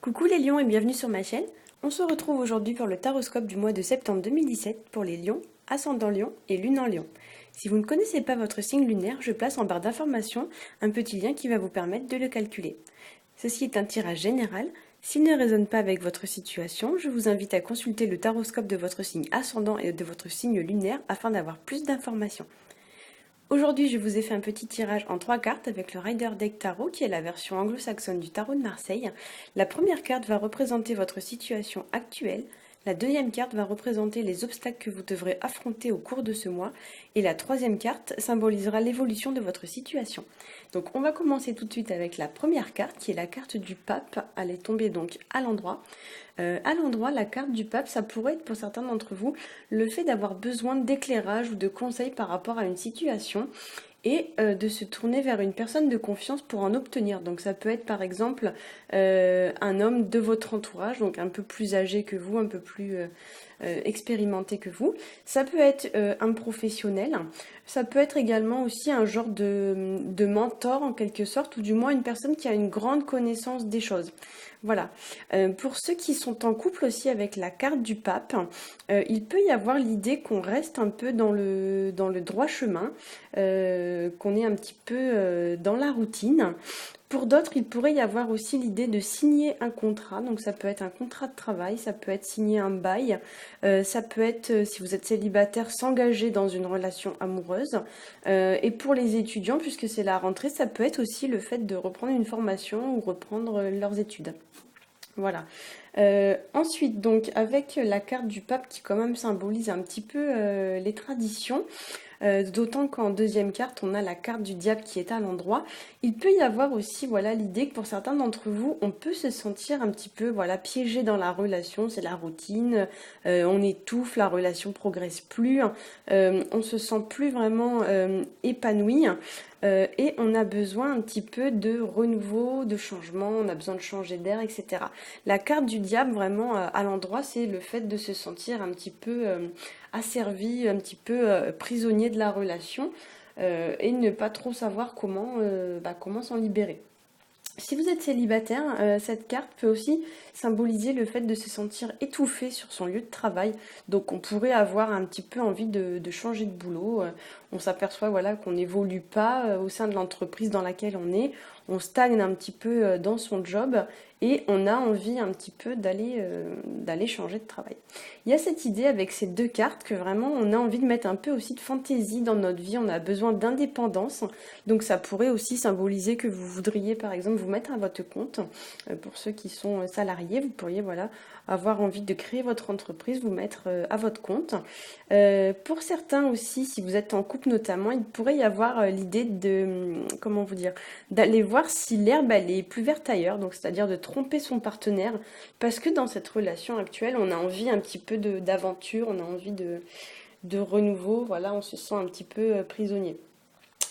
Coucou les lions et bienvenue sur ma chaîne. On se retrouve aujourd'hui pour le taroscope du mois de septembre 2017 pour les lions, ascendant lion et lune en lion. Si vous ne connaissez pas votre signe lunaire, je place en barre d'informations un petit lien qui va vous permettre de le calculer. Ceci est un tirage général. S'il ne résonne pas avec votre situation, je vous invite à consulter le taroscope de votre signe ascendant et de votre signe lunaire afin d'avoir plus d'informations. Aujourd'hui, je vous ai fait un petit tirage en 3 cartes avec le Rider Deck Tarot, qui est la version anglo-saxonne du tarot de Marseille. La première carte va représenter votre situation actuelle. La deuxième carte va représenter les obstacles que vous devrez affronter au cours de ce mois. Et la troisième carte symbolisera l'évolution de votre situation. Donc on va commencer tout de suite avec la première carte, qui est la carte du pape. Elle est tombée donc à l'endroit. À l'endroit, la carte du pape, ça pourrait être pour certains d'entre vous le fait d'avoir besoin d'éclairage ou de conseils par rapport à une situation et de se tourner vers une personne de confiance pour en obtenir. Donc ça peut être par exemple un homme de votre entourage, donc un peu plus âgé que vous, un peu plus expérimenté que vous. Ça peut être un professionnel, ça peut être également aussi un genre de mentor en quelque sorte, ou du moins une personne qui a une grande connaissance des choses. Voilà. Pour ceux qui sont en couple aussi avec la carte du pape, il peut y avoir l'idée qu'on reste un peu dans le droit chemin, qu'on est un petit peu dans la routine. Pour d'autres, il pourrait y avoir aussi l'idée de signer un contrat. Donc ça peut être un contrat de travail, ça peut être signer un bail, ça peut être, si vous êtes célibataire, s'engager dans une relation amoureuse. Et pour les étudiants, puisque c'est la rentrée, ça peut être aussi le fait de reprendre une formation ou reprendre leurs études. Voilà. Ensuite, donc, avec la carte du pape qui quand même symbolise un petit peu les traditions, d'autant qu'en deuxième carte, on a la carte du diable qui est à l'endroit. Il peut y avoir aussi, voilà, l'idée que pour certains d'entre vous, on peut se sentir un petit peu, voilà, piégé dans la relation, c'est la routine, on étouffe, la relation progresse plus, on se sent plus vraiment épanoui. Et on a besoin un petit peu de renouveau, de changement, on a besoin de changer d'air, etc. La carte du diable, vraiment, à l'endroit, c'est le fait de se sentir un petit peu asservi, un petit peu prisonnier de la relation et ne pas trop savoir comment s'en libérer. Si vous êtes célibataire, cette carte peut aussi symboliser le fait de se sentir étouffé sur son lieu de travail. Donc on pourrait avoir un petit peu envie de changer de boulot. On s'aperçoit voilà, qu'on n'évolue pas au sein de l'entreprise dans laquelle on est. On stagne un petit peu dans son job et on a envie un petit peu d'aller changer de travail. Il y a cette idée avec ces deux cartes que vraiment on a envie de mettre un peu aussi de fantaisie dans notre vie. On a besoin d'indépendance. Donc ça pourrait aussi symboliser que vous voudriez par exemple vous mettre à votre compte. Pour ceux qui sont salariés, vous pourriez voilà, avoir envie de créer votre entreprise, vous mettre à votre compte. Pour certains aussi, si vous êtes en couple notamment, il pourrait y avoir l'idée de, comment vous dire, d'aller voir si l'herbe elle est plus verte ailleurs, donc c'est-à-dire de tromper son partenaire, parce que dans cette relation actuelle, on a envie un petit peu d'aventure, on a envie de renouveau, voilà, on se sent un petit peu prisonnier.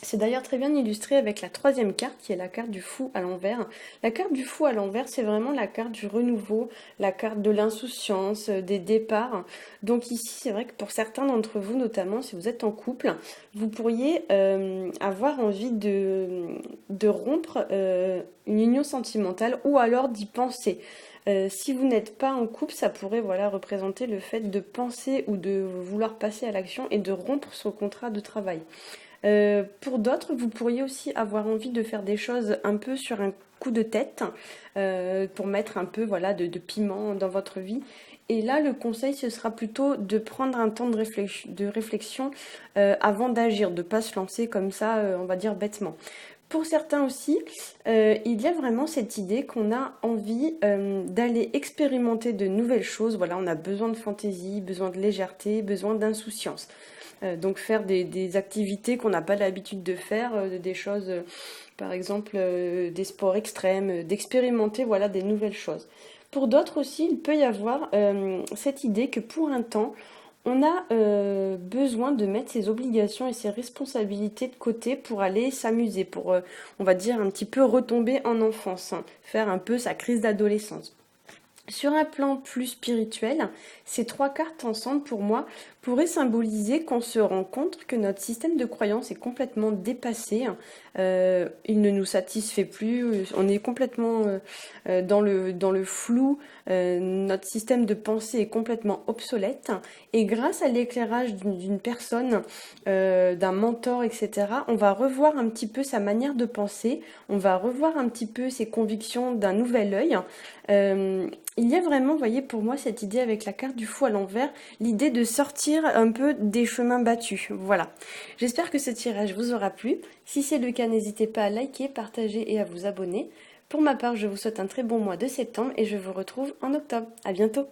C'est d'ailleurs très bien illustré avec la troisième carte qui est la carte du fou à l'envers. La carte du fou à l'envers, c'est vraiment la carte du renouveau, la carte de l'insouciance, des départs. Donc ici, c'est vrai que pour certains d'entre vous, notamment si vous êtes en couple, vous pourriez avoir envie de rompre une union sentimentale ou alors d'y penser. Si vous n'êtes pas en couple, ça pourrait voilà, représenter le fait de penser ou de vouloir passer à l'action et de rompre son contrat de travail. Pour d'autres, vous pourriez aussi avoir envie de faire des choses un peu sur un coup de tête pour mettre un peu voilà, de piment dans votre vie. Et là, le conseil, ce sera plutôt de prendre un temps de réflexion avant d'agir, de ne pas se lancer comme ça, on va dire bêtement. Pour certains aussi, il y a vraiment cette idée qu'on a envie d'aller expérimenter de nouvelles choses. Voilà, on a besoin de fantaisie, besoin de légèreté, besoin d'insouciance. Donc faire des activités qu'on n'a pas l'habitude de faire, des choses, par exemple des sports extrêmes, d'expérimenter voilà, des nouvelles choses. Pour d'autres aussi, il peut y avoir cette idée que pour un temps, on a besoin de mettre ses obligations et ses responsabilités de côté pour aller s'amuser, pour, on va dire, un petit peu retomber en enfance, hein, faire un peu sa crise d'adolescence. Sur un plan plus spirituel, ces trois cartes ensemble, pour moi, pourraient symboliser qu'on se rend compte que notre système de croyance est complètement dépassé. Il ne nous satisfait plus, on est complètement dans le flou, notre système de pensée est complètement obsolète. Et grâce à l'éclairage d'une personne, d'un mentor, etc., on va revoir un petit peu sa manière de penser, on va revoir un petit peu ses convictions d'un nouvel œil. Il y a vraiment, vous voyez, pour moi, cette idée avec la carte du fou à l'envers, l'idée de sortir un peu des chemins battus. Voilà. J'espère que ce tirage vous aura plu. Si c'est le cas, n'hésitez pas à liker, partager et à vous abonner. Pour ma part, je vous souhaite un très bon mois de septembre et je vous retrouve en octobre. À bientôt!